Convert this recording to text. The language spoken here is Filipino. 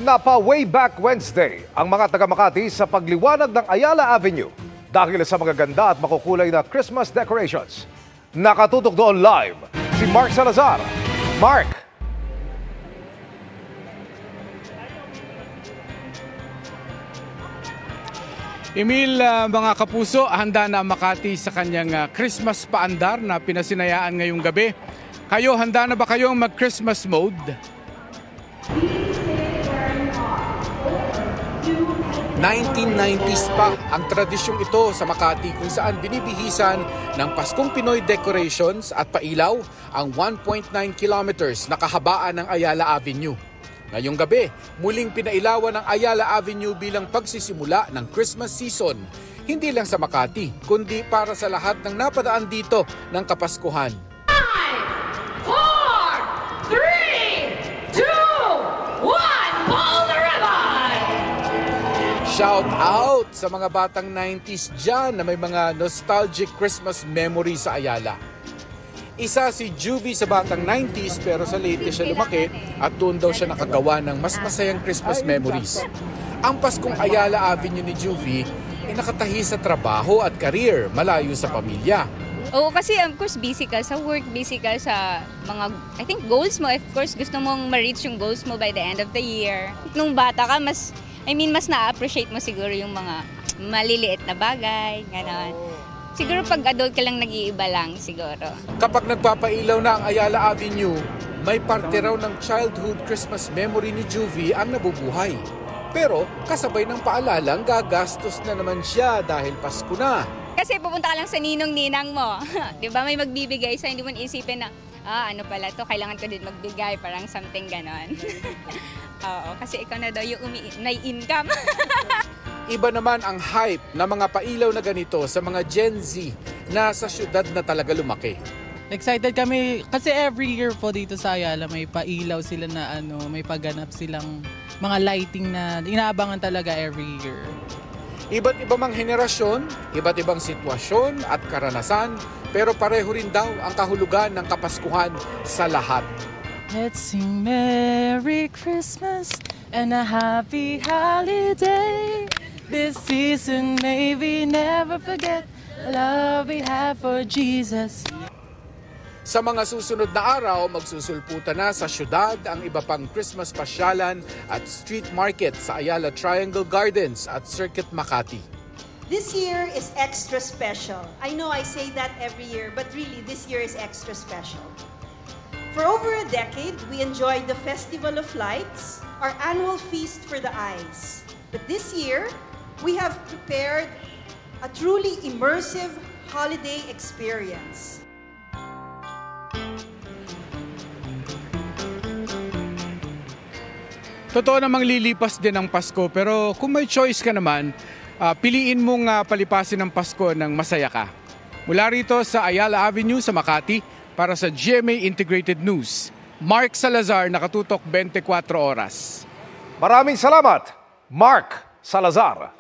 Napa way back Wednesday ang mga taga-Makati sa pagliwanag ng Ayala Avenue dahil sa magaganda at makukulay na Christmas decorations. Nakatutok doon live si Mark Salazar. Mark! Emil, mga kapuso, handa na Makati sa kanyang Christmas paandar na pinasinayaan ngayong gabi. Kayo, handa na ba kayong mag-Christmas mode? 1990s pa ang tradisyong ito sa Makati kung saan binibihisan ng Paskong Pinoy decorations at pailaw ang 1.9 kilometers na kahabaan ng Ayala Avenue. Ngayong gabi, muling pinailawan ng Ayala Avenue bilang pagsisimula ng Christmas season. Hindi lang sa Makati, kundi para sa lahat ng napadaan dito ng Kapaskuhan. 5, 4, 3, 2, 1, pull the ribbon! Shout out sa mga batang 90s dyan na may mga nostalgic Christmas memory sa Ayala. Isa si Juvie sa batang 90s pero sa latest siya lumaki at doon daw siya nakagawa ng mas masayang Christmas memories. Ang Paskong Ayala Avenue ni Juvie ay nakatahi sa trabaho at career malayo sa pamilya. Oo, kasi of course busy ka sa work, busy ka sa mga, I think, goals mo. Of course, gusto mong ma-reach yung goals mo by the end of the year. Nung bata ka, mas na-appreciate mo siguro yung mga maliliit na bagay, gano'n. Siguro pag adult ka lang nag-iiba lang siguro. Kapag nagpapailaw na ang Ayala Avenue, may parte raw ng childhood Christmas memory ni Juvie ang nabubuhay. Pero kasabay ng paalalang gagastos na naman siya dahil Pasko na. Kasi pupunta ka lang sa ninong-ninang mo. Di ba may magbibigay sa hindi mo isipin na, ano pala to, kailangan ko din magbigay, parang something ganon. Oo, kasi ikaw na daw yung may income. Iba naman ang hype na mga pailaw na ganito sa mga Gen Z na sa syudad na talaga lumaki. Excited kami kasi every year po dito sa Ayala may pailaw sila na may pagganap silang mga lighting na inaabangan talaga every year. Iba't iba mang henerasyon, iba't ibang sitwasyon at karanasan, pero pareho rin daw ang kahulugan ng Kapaskuhan sa lahat. Let's sing Merry Christmas and a Happy Holiday. This season may we never forget the love we have for Jesus. Sa mga susunod na araw, magsusulputan na sa syudad ang iba pang Christmas pasyalan at street market sa Ayala Triangle Gardens at Circuit Makati. This year is extra special. I know I say that every year, but really this year is extra special. For over a decade, we enjoyed the Festival of Lights, our annual feast for the eyes. But this year, we have prepared a truly immersive holiday experience. Totoo namang lilipas din ang Pasko, pero kung may choice ka naman, piliin mong palipasin ang Pasko ng masaya ka. Mula rito sa Ayala Avenue sa Makati, para sa GMA Integrated News, Mark Salazar, nakatutok 24 oras. Maraming salamat, Mark Salazar.